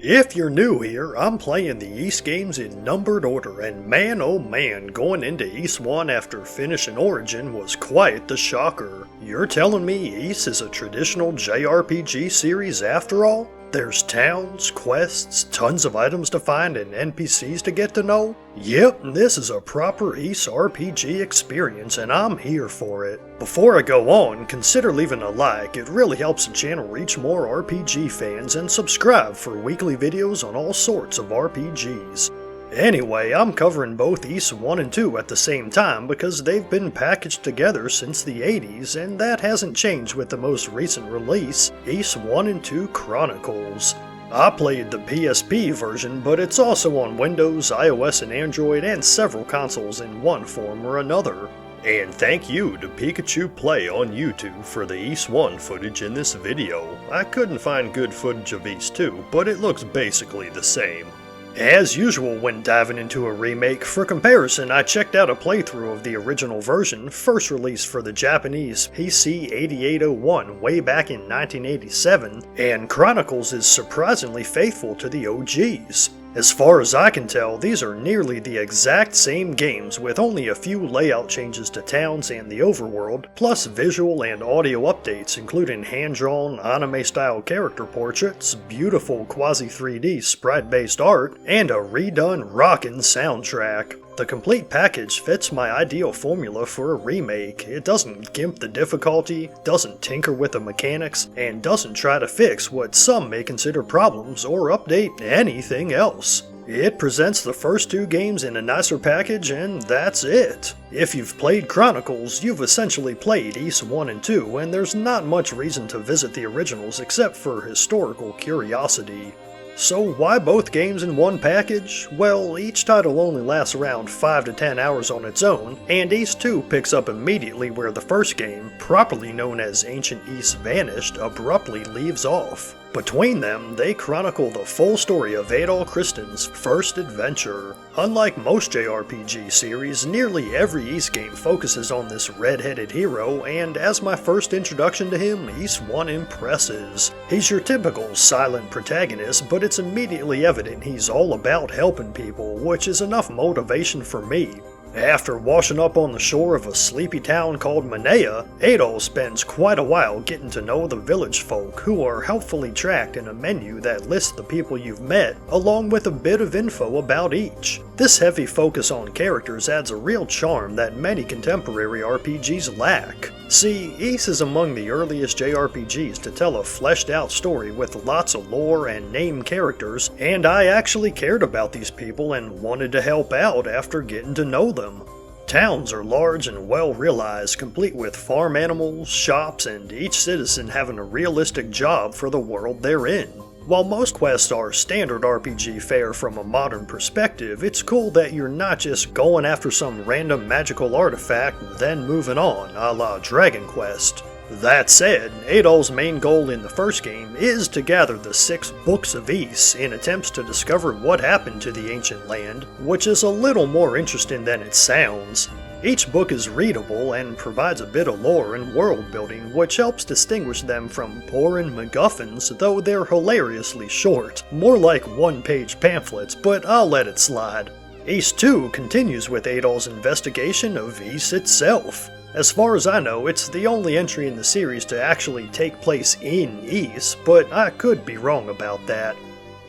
If you're new here, I'm playing the Ys games in numbered order, and man oh man, going into Ys 1 after finishing Origin was quite the shocker. You're telling me Ys is a traditional JRPG series after all? There's towns, quests, tons of items to find, and NPCs to get to know? Yep, this is a proper Ys RPG experience, and I'm here for it. Before I go on, consider leaving a like. It really helps the channel reach more RPG fans, and subscribe for weekly videos on all sorts of RPGs. Anyway, I'm covering both Ys 1 and 2 at the same time because they've been packaged together since the 80s, and that hasn't changed with the most recent release, Ys I II Chronicles. I played the PSP version, but it's also on Windows, iOS, and Android, and several consoles in one form or another. And thank you to Pikachu Play on YouTube for the Ys 1 footage in this video. I couldn't find good footage of Ys 2, but it looks basically the same. As usual when diving into a remake, for comparison I checked out a playthrough of the original version, first released for the Japanese PC 8801 way back in 1987, and Chronicles is surprisingly faithful to the OGs. As far as I can tell, these are nearly the exact same games with only a few layout changes to towns and the overworld, plus visual and audio updates including hand-drawn, anime-style character portraits, beautiful quasi-3D sprite-based art, and a redone rockin' soundtrack. The complete package fits my ideal formula for a remake. It doesn't gimp the difficulty, doesn't tinker with the mechanics, and doesn't try to fix what some may consider problems or update anything else. It presents the first two games in a nicer package, and that's it. If you've played Chronicles, you've essentially played Ys 1 and 2, and there's not much reason to visit the originals except for historical curiosity. So why both games in one package? Well, each title only lasts around 5 to 10 hours on its own, and Ys 2 picks up immediately where the first game, properly known as Ancient Ys Vanished, abruptly leaves off. Between them, they chronicle the full story of Adol Kristen's first adventure. Unlike most JRPG series, nearly every Ys game focuses on this red-headed hero, and as my first introduction to him, Ys 1 impresses. He's your typical silent protagonist, but it's immediately evident he's all about helping people, which is enough motivation for me. After washing up on the shore of a sleepy town called Manea, Adol spends quite a while getting to know the village folk, who are helpfully tracked in a menu that lists the people you've met, along with a bit of info about each. This heavy focus on characters adds a real charm that many contemporary RPGs lack. See, Ys is among the earliest JRPGs to tell a fleshed out story with lots of lore and named characters, and I actually cared about these people and wanted to help out after getting to know them. Towns are large and well realized, complete with farm animals, shops, and each citizen having a realistic job for the world they're in. While most quests are standard RPG fare from a modern perspective, it's cool that you're not just going after some random magical artifact then moving on, a la Dragon Quest. That said, Adol's main goal in the first game is to gather the 6 Books of Ys in attempts to discover what happened to the ancient land, which is a little more interesting than it sounds. Each book is readable and provides a bit of lore and world building, which helps distinguish them from boring MacGuffins, though they're hilariously short, more like one-page pamphlets, but I'll let it slide. Ys 2 continues with Adol's investigation of Ys itself. As far as I know, it's the only entry in the series to actually take place in Ys, but I could be wrong about that.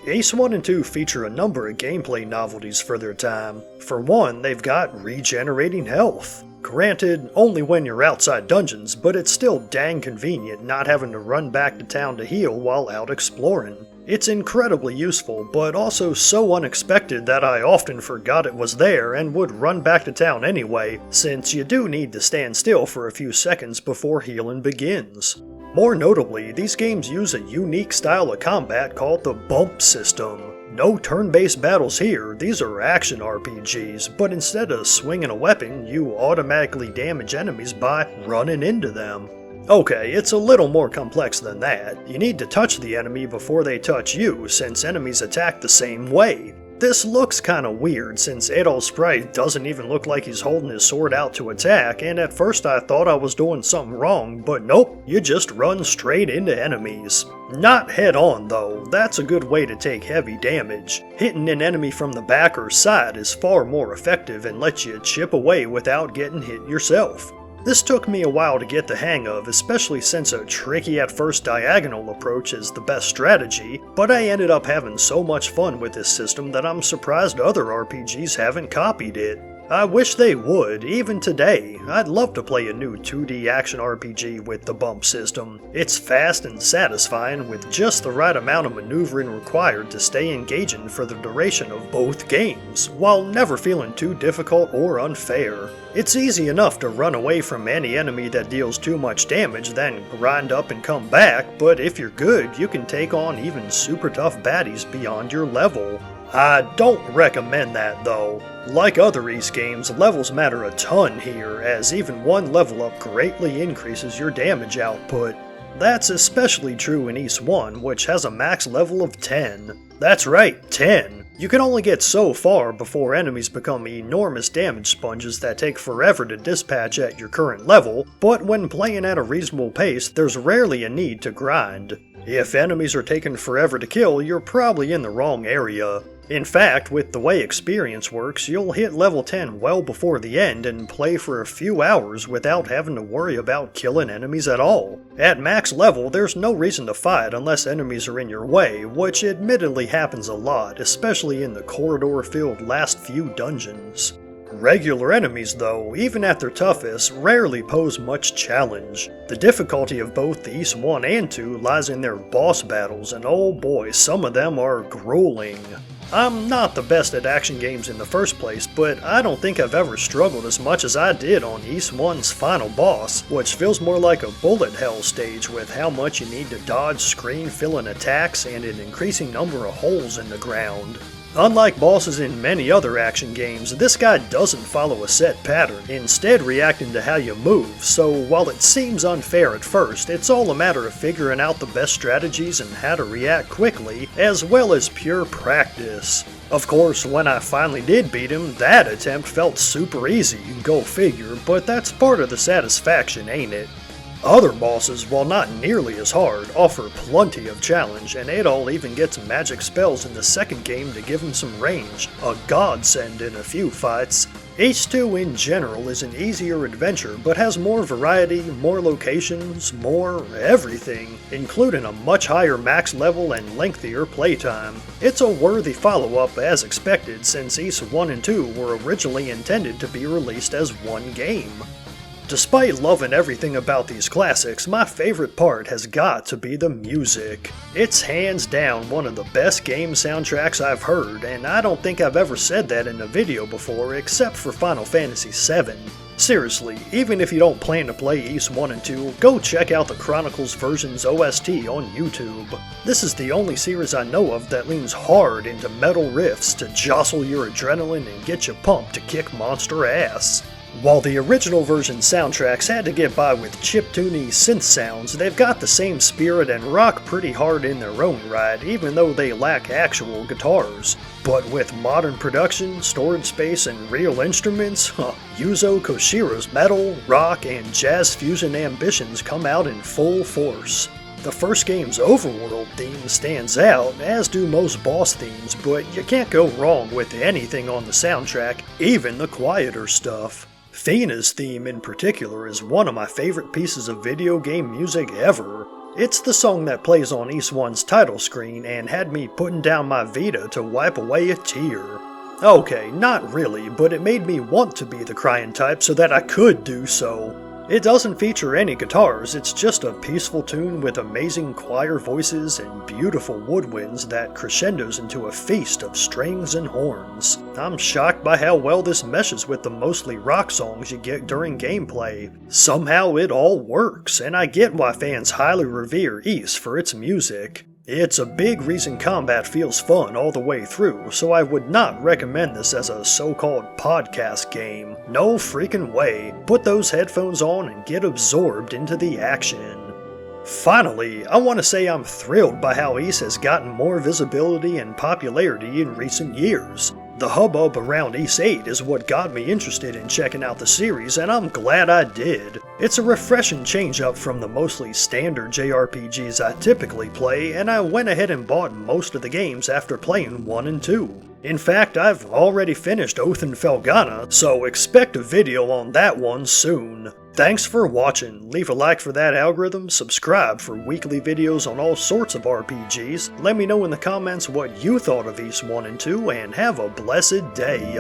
Ys 1 and 2 feature a number of gameplay novelties for their time. For one, they've got regenerating health. Granted, only when you're outside dungeons, but it's still dang convenient not having to run back to town to heal while out exploring. It's incredibly useful, but also so unexpected that I often forgot it was there and would run back to town anyway, since you do need to stand still for a few seconds before healing begins. More notably, these games use a unique style of combat called the bump system. No turn-based battles here, these are action RPGs, but instead of swinging a weapon, you automatically damage enemies by running into them. Okay, it's a little more complex than that. You need to touch the enemy before they touch you, since enemies attack the same way. this looks kinda weird since Adol's sprite doesn't even look like he's holding his sword out to attack, and at first I thought I was doing something wrong, but nope, you just run straight into enemies. Not head on though, that's a good way to take heavy damage. Hitting an enemy from the back or side is far more effective and lets you chip away without getting hit yourself. This took me a while to get the hang of, especially since a tricky at first diagonal approach is the best strategy, but I ended up having so much fun with this system that I'm surprised other RPGs haven't copied it. I wish they would, even today. I'd love to play a new 2D action RPG with the bump system. It's fast and satisfying with just the right amount of maneuvering required to stay engaging for the duration of both games, while never feeling too difficult or unfair. It's easy enough to run away from any enemy that deals too much damage, then grind up and come back, but if you're good, you can take on even super tough baddies beyond your level. I don't recommend that though. Like other Ys games, levels matter a ton here, as even one level up greatly increases your damage output. That's especially true in Ys I, which has a max level of 10. That's right, 10! You can only get so far before enemies become enormous damage sponges that take forever to dispatch at your current level, but when playing at a reasonable pace, there's rarely a need to grind. If enemies are taking forever to kill, you're probably in the wrong area. In fact, with the way experience works, you'll hit level 10 well before the end and play for a few hours without having to worry about killing enemies at all. At max level, there's no reason to fight unless enemies are in your way, which admittedly happens a lot, especially in the corridor-filled last few dungeons. Regular enemies, though, even at their toughest, rarely pose much challenge. The difficulty of both the Ys 1 and 2 lies in their boss battles, and oh boy, some of them are grueling. I'm not the best at action games in the first place, but I don't think I've ever struggled as much as I did on Ys 1's final boss, which feels more like a bullet hell stage with how much you need to dodge screen-filling attacks and an increasing number of holes in the ground. Unlike bosses in many other action games, this guy doesn't follow a set pattern, instead reacting to how you move, so while it seems unfair at first, it's all a matter of figuring out the best strategies and how to react quickly, as well as pure practice. Of course, when I finally did beat him, that attempt felt super easy, go figure, but that's part of the satisfaction, ain't it? Other bosses, while not nearly as hard, offer plenty of challenge, and Adol even gets magic spells in the second game to give him some range, a godsend in a few fights. Ys II in general is an easier adventure, but has more variety, more locations, more everything, including a much higher max level and lengthier playtime. It's a worthy follow-up as expected, since Ys 1 and 2 were originally intended to be released as one game. Despite loving everything about these classics, my favorite part has got to be the music. It's hands down one of the best game soundtracks I've heard, and I don't think I've ever said that in a video before except for Final Fantasy VII. Seriously, even if you don't plan to play Ys 1 and 2, go check out the Chronicles version's OST on YouTube. This is the only series I know of that leans hard into metal riffs to jostle your adrenaline and get you pumped to kick monster ass. While the original version soundtracks had to get by with chiptune synth sounds, they've got the same spirit and rock pretty hard in their own right, even though they lack actual guitars. But with modern production, storage space, and real instruments, Yuzo Koshiro's metal, rock, and jazz fusion ambitions come out in full force. The first game's overworld theme stands out, as do most boss themes, but you can't go wrong with anything on the soundtrack, even the quieter stuff. Fena's theme in particular is one of my favorite pieces of video game music ever. It's the song that plays on Ys 1's title screen and had me putting down my Vita to wipe away a tear. Okay, not really, but it made me want to be the crying type so that I could do so. It doesn't feature any guitars, it's just a peaceful tune with amazing choir voices and beautiful woodwinds that crescendos into a feast of strings and horns. I'm shocked by how well this meshes with the mostly rock songs you get during gameplay. Somehow it all works, and I get why fans highly revere Ys for its music. It's a big reason combat feels fun all the way through, so I would not recommend this as a so-called podcast game. No freaking way. Put those headphones on and get absorbed into the action. Finally, I want to say I'm thrilled by how Ys has gotten more visibility and popularity in recent years. The hubbub around Ys 8 is what got me interested in checking out the series, and I'm glad I did. It's a refreshing change up from the mostly standard JRPGs I typically play, and I went ahead and bought most of the games after playing 1 and 2. In fact, I've already finished Oath and Felghana, so expect a video on that one soon. Thanks for watching. Leave a like for that algorithm, subscribe for weekly videos on all sorts of RPGs, let me know in the comments what you thought of Ys 1 and 2, and have a blessed day.